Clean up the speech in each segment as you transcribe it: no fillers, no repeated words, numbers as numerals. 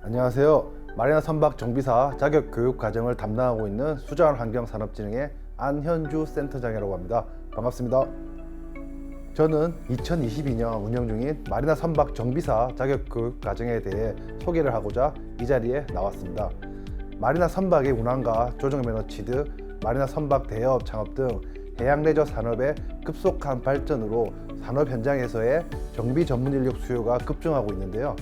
안녕하세요. 마리나 선박 정비사 자격 교육 과정을 담당하고 있는 수자원환경산업진흥의 안현주 센터장이라고 합니다. 반갑습니다. 저는 2022년 운영 중인 마리나 선박 정비사 자격 교육 과정에 대해 소개를 하고자 이 자리에 나왔습니다. 마리나 선박의 운항과 조정 면허 취득, 마리나 선박 대여업 창업 등 해양 레저 산업의 급속한 발전으로 산업 현장에서의 정비 전문 인력 수요가 급증하고 있는데요.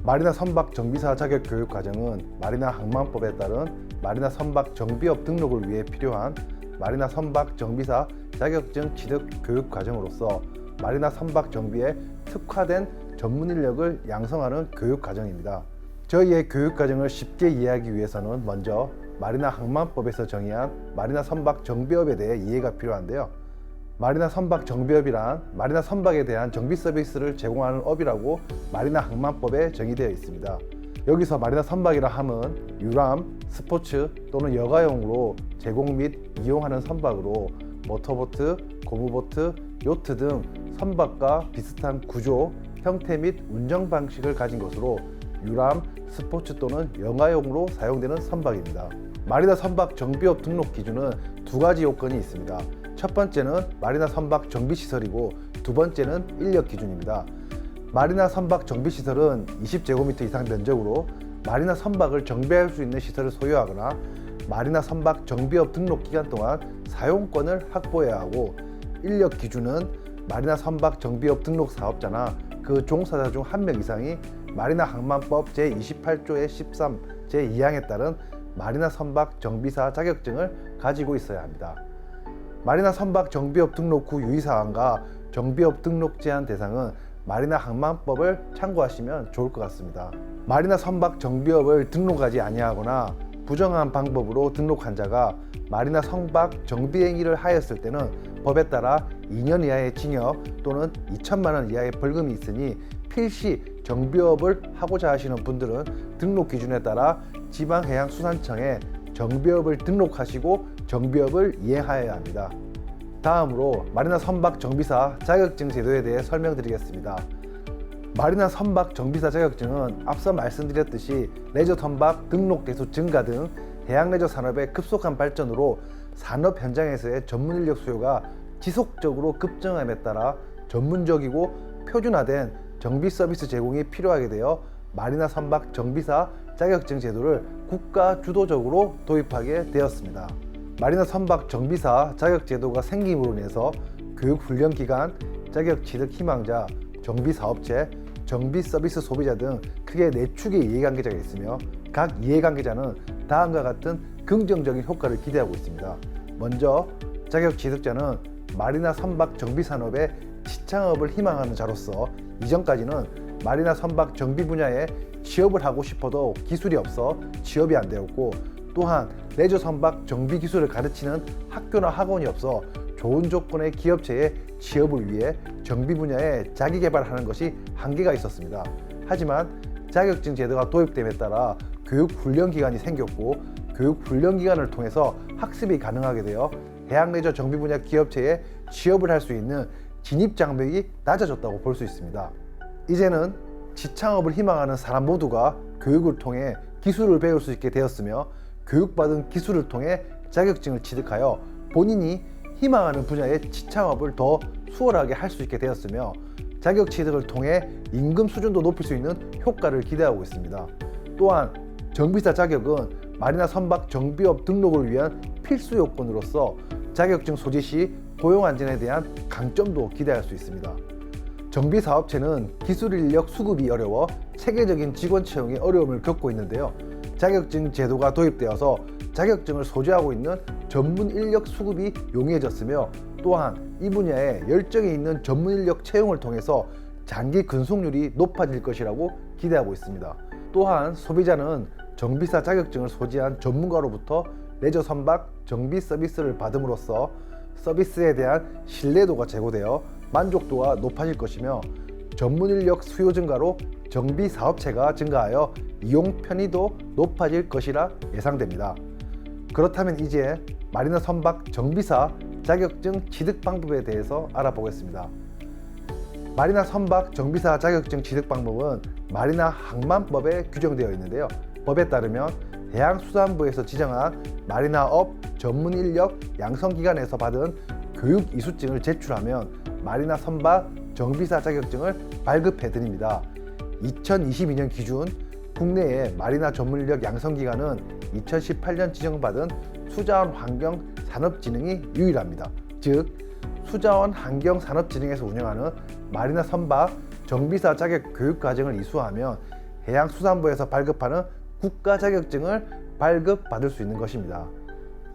마리나 선박 정비사 자격 교육 과정은 마리나 항만법에 따른 마리나 선박 정비업 등록을 위해 필요한 마리나 선박 정비사 자격증 취득 교육 과정으로서 마리나 선박 정비에 특화된 전문 인력을 양성하는 교육 과정입니다. 저희의 교육 과정을 쉽게 이해하기 위해서는 먼저 마리나 항만법에서 정의한 마리나 선박 정비업에 대해 이해가 필요한데요. 마리나 선박 정비업이란 마리나 선박에 대한 정비 서비스를 제공하는 업이라고 마리나 항만법에 정의되어 있습니다. 여기서 마리나 선박이라 함은 유람, 스포츠 또는 여가용으로 제공 및 이용하는 선박으로 모터보트, 고무보트, 요트 등 선박과 비슷한 구조, 형태 및 운영 방식을 가진 것으로 유람, 스포츠 또는 여가용으로 사용되는 선박입니다. 마리나 선박 정비업 등록 기준은 두 가지 요건이 있습니다. 첫 번째는 마리나 선박 정비시설이고 두 번째는 인력 기준입니다. 마리나 선박 정비시설은 20제곱미터 이상 면적으로 마리나 선박을 정비할 수 있는 시설을 소유하거나 마리나 선박 정비업 등록 기간 동안 사용권을 확보해야 하고, 인력 기준은 마리나 선박 정비업 등록 사업자나 그 종사자 중 한 명 이상이 마리나 항만법 제28조의 13 제2항에 따른 마리나 선박 정비사 자격증을 가지고 있어야 합니다. 마리나 선박 정비업 등록 후 유의사항과 정비업 등록 제한 대상은 마리나 항만법을 참고하시면 좋을 것 같습니다. 마리나 선박 정비업을 등록하지 아니하거나 부정한 방법으로 등록한 자가 마리나 선박 정비 행위를 하였을 때는 법에 따라 2년 이하의 징역 또는 2천만 원 이하의 벌금이 있으니 필시 정비업을 하고자 하시는 분들은 등록 기준에 따라 지방해양수산청에 정비업을 등록하시고 정비업을 이행하여야 합니다. 다음으로 마리나 선박 정비사 자격증 제도에 대해 설명드리겠습니다. 마리나 선박 정비사 자격증은 앞서 말씀드렸듯이 레저 선박 등록 대수 증가 등 해양 레저 산업의 급속한 발전으로 산업 현장에서의 전문 인력 수요가 지속적으로 급증함에 따라 전문적이고 표준화된 정비 서비스 제공이 필요하게 되어 마리나 선박 정비사 자격증 제도를 국가 주도적으로 도입하게 되었습니다. 마리나 선박 정비사 자격 제도가 생김으로 인해서 교육 훈련 기간, 자격 취득 희망자, 정비 사업체, 정비 서비스 소비자 등 크게 4축의 이해관계자가 있으며 각 이해관계자는 다음과 같은 긍정적인 효과를 기대하고 있습니다. 먼저 자격 취득자는 마리나 선박 정비 산업의 지창업을 희망하는 자로서 이전까지는 마리나 선박 정비 분야에 취업을 하고 싶어도 기술이 없어 취업이 안 되었고, 또한 레저 선박 정비 기술을 가르치는 학교나 학원이 없어 좋은 조건의 기업체에 취업을 위해 정비 분야에 자기 개발하는 것이 한계가 있었습니다. 하지만 자격증 제도가 도입됨에 따라 교육 훈련 기간이 생겼고, 교육 훈련 기간을 통해서 학습이 가능하게 되어 해양 레저 정비 분야 기업체에 취업을 할 수 있는 진입 장벽이 낮아졌다고 볼 수 있습니다. 이제는 지창업을 희망하는 사람 모두가 교육을 통해 기술을 배울 수 있게 되었으며, 교육받은 기술을 통해 자격증을 취득하여 본인이 희망하는 분야의 지창업을 더 수월하게 할 수 있게 되었으며, 자격 취득을 통해 임금 수준도 높일 수 있는 효과를 기대하고 있습니다. 또한 정비사 자격은 마리나 선박 정비업 등록을 위한 필수 요건으로서 자격증 소지 시 고용 안전에 대한 강점도 기대할 수 있습니다. 정비 사업체는 기술 인력 수급이 어려워 체계적인 직원 채용에 어려움을 겪고 있는데요. 자격증 제도가 도입되어서 자격증을 소지하고 있는 전문 인력 수급이 용이해졌으며, 또한 이 분야에 열정이 있는 전문 인력 채용을 통해서 장기 근속률이 높아질 것이라고 기대하고 있습니다. 또한 소비자는 정비사 자격증을 소지한 전문가로부터 레저 선박 정비 서비스를 받음으로써 서비스에 대한 신뢰도가 제고되어 만족도가 높아질 것이며, 전문 인력 수요 증가로 정비 사업체가 증가하여 이용 편의도 높아질 것이라 예상됩니다. 그렇다면 이제 마리나 선박 정비사 자격증 취득 방법에 대해서 알아보겠습니다. 마리나 선박 정비사 자격증 취득 방법은 마리나 항만법에 규정되어 있는데요. 법에 따르면 해양수산부에서 지정한 마리나업 전문 인력 양성기관에서 받은 교육 이수증을 제출하면 마리나 선박 정비사 자격증을 발급해 드립니다. 2022년 기준 국내의 마리나 전문 인력 양성기관은 2018년 지정받은 수자원 환경산업진흥이 유일합니다. 즉 수자원 환경산업진흥에서 운영하는 마리나 선박 정비사 자격 교육과정을 이수하면 해양수산부에서 발급하는 국가 자격증을 발급받을 수 있는 것입니다.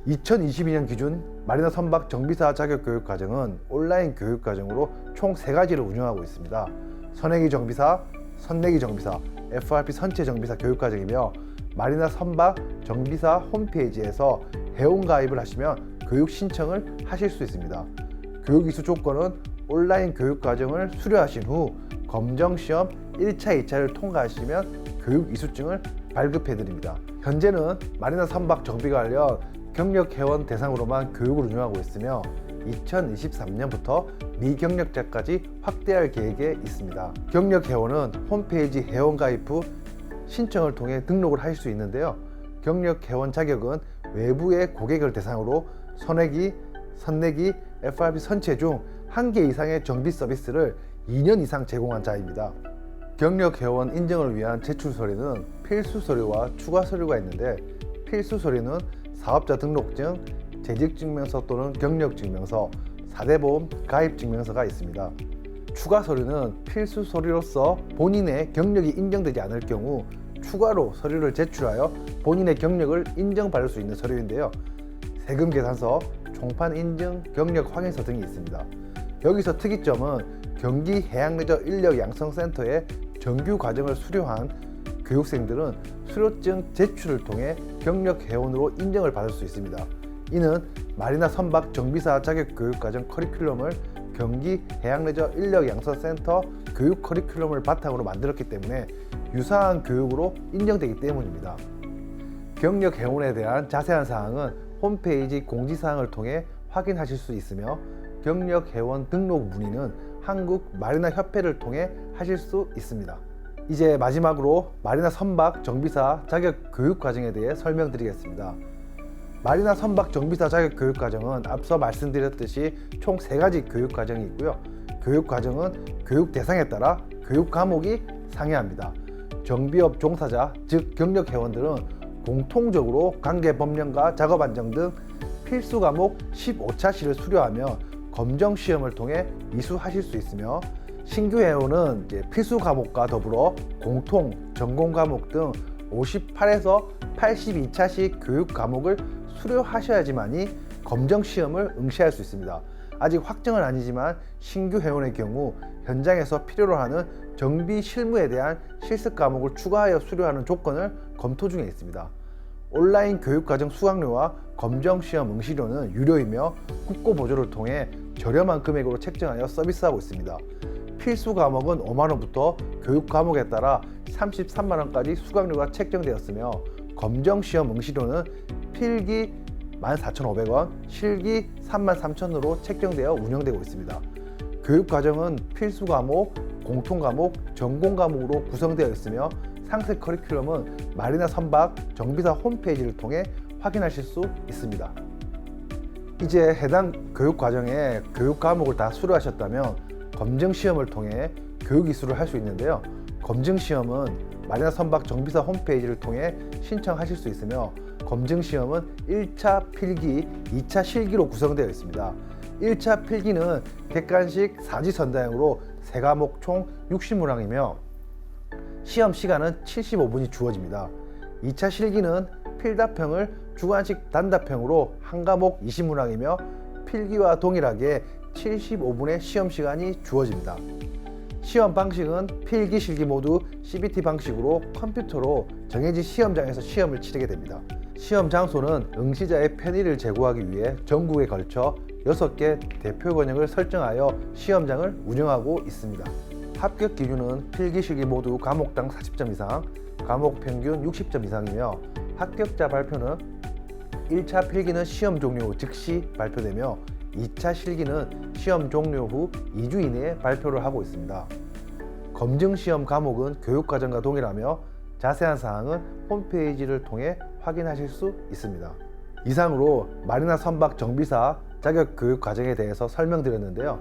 2022년 기준 마리나 선박 정비사 자격 교육과정은 온라인 교육과정으로 총 3가지를 운영하고 있습니다. 선해기 정비사, 선내기 정비사, FRP 선체 정비사 교육과정이며 마리나 선박 정비사 홈페이지에서 회원 가입을 하시면 교육 신청을 하실 수 있습니다. 교육 이수 조건은 온라인 교육과정을 수료하신 후 검정시험 1차, 2차를 통과하시면 교육 이수증을 발급해 드립니다. 현재는 마리나 선박 정비 관련 경력회원 대상으로만 교육을 운영하고 있으며 2023년부터 미경력자까지 확대할 계획에 있습니다. 경력회원은 홈페이지 회원 가입 후 신청을 통해 등록을 하실 수 있는데요. 경력회원 자격은 외부의 고객을 대상으로 선해기, 선내기, FRP 선체 중 1개 이상의 정비 서비스를 2년 이상 제공한 자입니다. 경력회원 인정을 위한 제출 서류는 필수 서류와 추가 서류가 있는데 필수 서류는 사업자 등록증, 재직증명서 또는 경력증명서, 4대 보험 가입증명서가 있습니다. 추가 서류는 필수 서류로서 본인의 경력이 인정되지 않을 경우 추가로 서류를 제출하여 본인의 경력을 인정받을 수 있는 서류인데요. 세금 계산서, 총판 인증 경력 확인서 등이 있습니다. 여기서 특이점은 경기 해양레저 인력 양성센터의 정규 과정을 수료한 교육생들은 수료증 제출을 통해 경력 회원으로 인정을 받을 수 있습니다. 이는 마리나 선박 정비사 자격 교육과정 커리큘럼을 경기 해양레저 인력 양성센터 교육 커리큘럼을 바탕으로 만들었기 때문에 유사한 교육으로 인정되기 때문입니다. 경력 회원에 대한 자세한 사항은 홈페이지 공지사항을 통해 확인하실 수 있으며 경력 회원 등록 문의는 한국 마리나 협회를 통해 하실 수 있습니다. 이제 마지막으로 마리나 선박 정비사 자격 교육과정에 대해 설명드리겠습니다. 마리나 선박 정비사 자격 교육과정은 앞서 말씀드렸듯이 총 3가지 교육과정이 있고요. 교육과정은 교육 대상에 따라 교육 과목이 상이합니다. 정비업 종사자, 즉 경력 회원들은 공통적으로 관계 법령과 작업 안정 등 필수 과목 15차시를 수료하며 검정 시험을 통해 이수하실 수 있으며 신규 회원은 필수 과목과 더불어 공통, 전공 과목 등 58에서 82차시 교육 과목을 수료하셔야지만이 검정 시험을 응시할 수 있습니다. 아직 확정은 아니지만 신규 회원의 경우 현장에서 필요로 하는 정비 실무에 대한 실습 과목을 추가하여 수료하는 조건을 검토 중에 있습니다. 온라인 교육과정 수강료와 검정시험 응시료는 유료이며 국고 보조를 통해 저렴한 금액으로 책정하여 서비스하고 있습니다. 필수 과목은 5만원부터 교육 과목에 따라 33만원까지 수강료가 책정되었으며 검정시험 응시료는 필기 14,500원, 실기 33,000원으로 책정되어 운영되고 있습니다. 교육과정은 필수 과목, 공통 과목, 전공 과목으로 구성되어 있으며 상세 커리큘럼은 마리나 선박 정비사 홈페이지를 통해 확인하실 수 있습니다. 이제 해당 교육과정에 교육 과목을 다 수료하셨다면 검증시험을 통해 교육 이수를 할 수 있는데요. 검증시험은 마리나 선박 정비사 홈페이지를 통해 신청하실 수 있으며 검증시험은 1차 필기, 2차 실기로 구성되어 있습니다. 1차 필기는 객관식 사지선다형으로 3과목 총 60문항이며 시험 시간은 75분이 주어집니다. 2차 실기는 필답형을 주관식 단답형으로 1과목 20문항이며 필기와 동일하게 75분의 시험 시간이 주어집니다. 시험 방식은 필기, 실기 모두 CBT 방식으로 컴퓨터로 정해진 시험장에서 시험을 치르게 됩니다. 시험 장소는 응시자의 편의를 제고하기 위해 전국에 걸쳐 6개 대표 권역을 설정하여 시험장을 운영하고 있습니다. 합격 기준은 필기, 실기 모두 과목당 40점 이상, 과목 평균 60점 이상이며 합격자 발표는 1차 필기는 시험 종료 후 즉시 발표되며 2차 실기는 시험 종료 후 2주 이내에 발표를 하고 있습니다. 검증 시험 과목은 교육과정과 동일하며 자세한 사항은 홈페이지를 통해 확인하실 수 있습니다. 이상으로 마리나 선박 정비사 자격 교육 과정에 대해서 설명드렸는데요.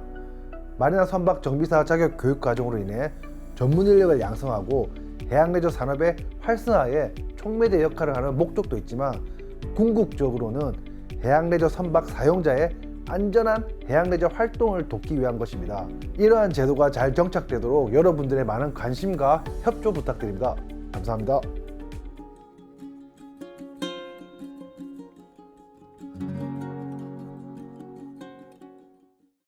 마리나 선박 정비사 자격 교육 과정으로 인해 전문 인력을 양성하고 해양레저 산업의 활성화에 촉매대 역할을 하는 목적도 있지만 궁극적으로는 해양레저 선박 사용자의 안전한 해양레저 활동을 돕기 위한 것입니다. 이러한 제도가 잘 정착되도록 여러분들의 많은 관심과 협조 부탁드립니다. 감사합니다.